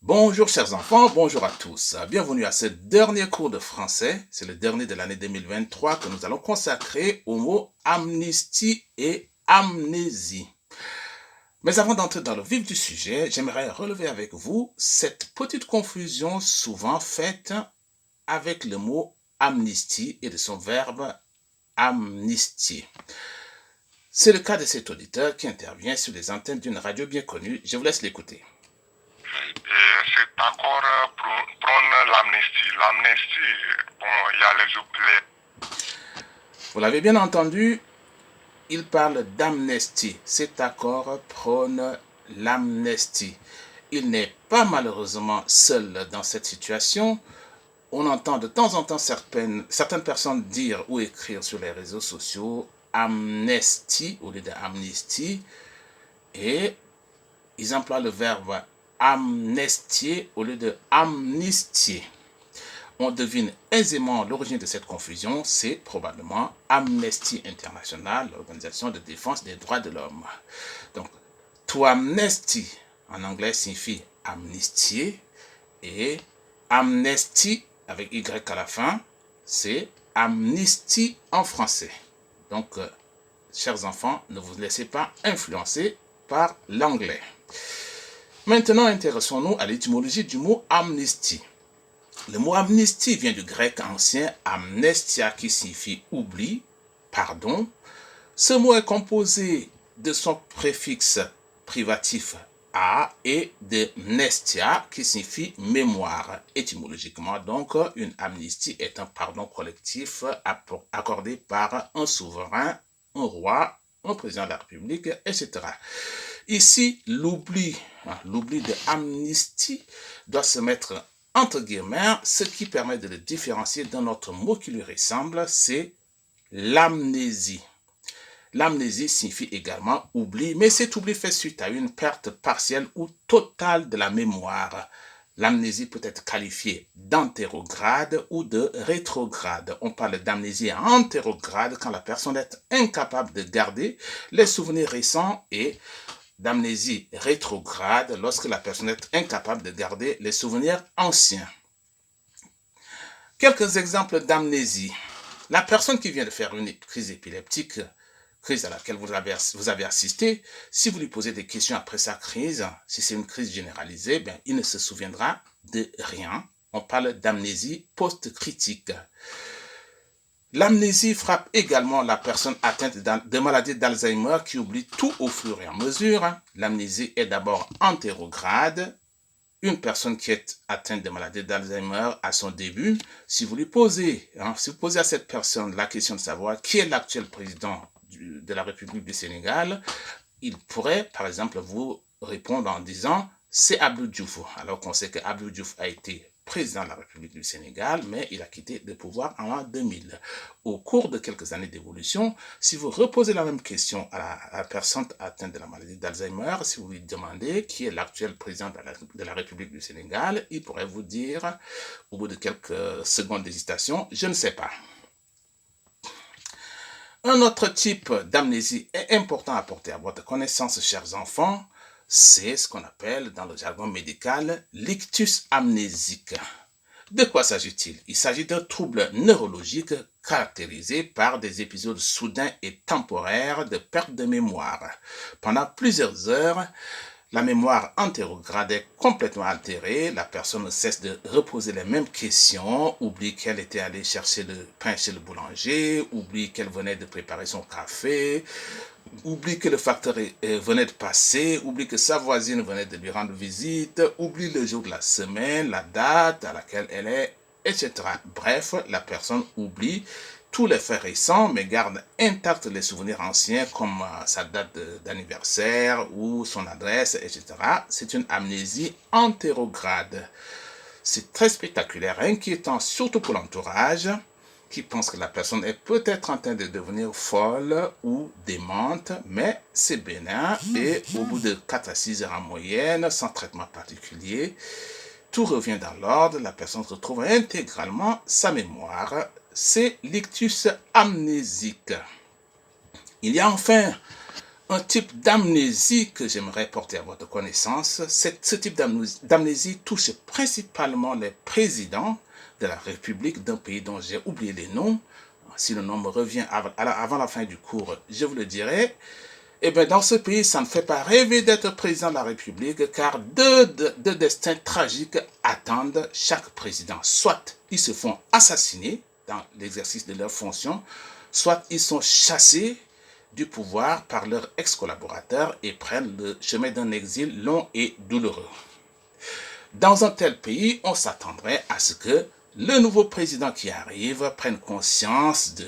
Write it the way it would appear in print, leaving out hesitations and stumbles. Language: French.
Bonjour chers enfants, bonjour à tous. Bienvenue à ce dernier cours de français. C'est le dernier de l'année 2023 que nous allons consacrer aux mots amnistie et amnésie. Mais avant d'entrer dans le vif du sujet, j'aimerais relever avec vous cette petite confusion souvent faite avec le mot amnistie et de son verbe amnistier. C'est le cas de cet auditeur qui intervient sur les antennes d'une radio bien connue. Je vous laisse l'écouter. Cet accord prône l'amnistie. L'amnistie, il y a les oubliés. Vous l'avez bien entendu, il parle d'amnistie. Cet accord prône l'amnistie. Il n'est pas malheureusement seul dans cette situation. On entend de temps en temps certaines personnes dire ou écrire sur les réseaux sociaux amnestie au lieu d'amnistie. Et ils emploient le verbe amnestier au lieu de amnistier. On devine aisément l'origine de cette confusion, c'est probablement Amnesty International, l'organisation de défense des droits de l'homme. Donc, to amnesty en anglais signifie amnistier et amnesty avec Y à la fin, c'est amnistie en français. Donc, chers enfants, ne vous laissez pas influencer par l'anglais. Maintenant, intéressons-nous à l'étymologie du mot amnistie. Le mot amnistie vient du grec ancien amnestia qui signifie oubli, pardon. Ce mot est composé de son préfixe privatif a et de mnestia qui signifie mémoire. Étymologiquement, donc, une amnistie est un pardon collectif accordé par un souverain, un roi, un président de la République, etc. Ici, l'oubli de amnistie doit se mettre entre guillemets, ce qui permet de le différencier d'un autre mot qui lui ressemble, c'est l'amnésie. L'amnésie signifie également oubli, mais cet oubli fait suite à une perte partielle ou totale de la mémoire. L'amnésie peut être qualifiée d'antérograde ou de rétrograde. On parle d'amnésie antérograde quand la personne est incapable de garder les souvenirs récents et d'amnésie rétrograde lorsque la personne est incapable de garder les souvenirs anciens. Quelques exemples d'amnésie. La personne qui vient de faire une crise épileptique, crise à laquelle vous avez assisté, si vous lui posez des questions après sa crise, si c'est une crise généralisée, il ne se souviendra de rien. On parle d'amnésie post-critique. L'amnésie frappe également la personne atteinte de maladie d'Alzheimer qui oublie tout au fur et à mesure. L'amnésie est d'abord antérograde. Une personne qui est atteinte de maladie d'Alzheimer à son début, si vous posez à cette personne la question de savoir qui est l'actuel président de la République du Sénégal, il pourrait, par exemple, vous répondre en disant « c'est Abdou Diouf », alors qu'on sait que Abdou Diouf a été président de la République du Sénégal, mais il a quitté le pouvoir en l'an 2000. Au cours de quelques années d'évolution, si vous reposez la même question à la personne atteinte de la maladie d'Alzheimer, si vous lui demandez qui est l'actuel président de la République du Sénégal, il pourrait vous dire, au bout de quelques secondes d'hésitation, je ne sais pas. Un autre type d'amnésie est important à porter à votre connaissance, chers enfants, c'est ce qu'on appelle dans le jargon médical l'ictus amnésique. De quoi s'agit-il? Il s'agit d'un trouble neurologique caractérisé par des épisodes soudains et temporaires de perte de mémoire. Pendant plusieurs heures, la mémoire antérograde est complètement altérée, la personne ne cesse de reposer les mêmes questions, oublie qu'elle était allée chercher le pain chez le boulanger, oublie qu'elle venait de préparer son café, oublie que le facteur venait de passer, oublie que sa voisine venait de lui rendre visite, oublie le jour de la semaine, la date à laquelle elle est, etc. Bref, la personne oublie tous les faits récents, mais garde intacts les souvenirs anciens comme sa date d'anniversaire ou son adresse, etc. C'est une amnésie antérograde. C'est très spectaculaire, inquiétant, surtout pour l'entourage, qui pense que la personne est peut-être en train de devenir folle ou démente, mais c'est bénin et au bout de 4 à 6 heures en moyenne, sans traitement particulier, tout revient dans l'ordre, la personne retrouve intégralement sa mémoire. C'est l'ictus amnésique. Il y a enfin Un type d'amnésie que j'aimerais porter à votre connaissance, ce type d'amnésie touche principalement les présidents de la République d'un pays dont j'ai oublié les noms. Si le nom me revient avant la fin du cours, je vous le dirai. Eh bien, dans ce pays, ça ne fait pas rêver d'être président de la République, car deux destins tragiques attendent chaque président. Soit ils se font assassiner dans l'exercice de leurs fonctions, soit ils sont chassés du pouvoir par leurs ex-collaborateurs et prennent le chemin d'un exil long et douloureux. Dans un tel pays, on s'attendrait à ce que le nouveau président qui arrive prenne conscience de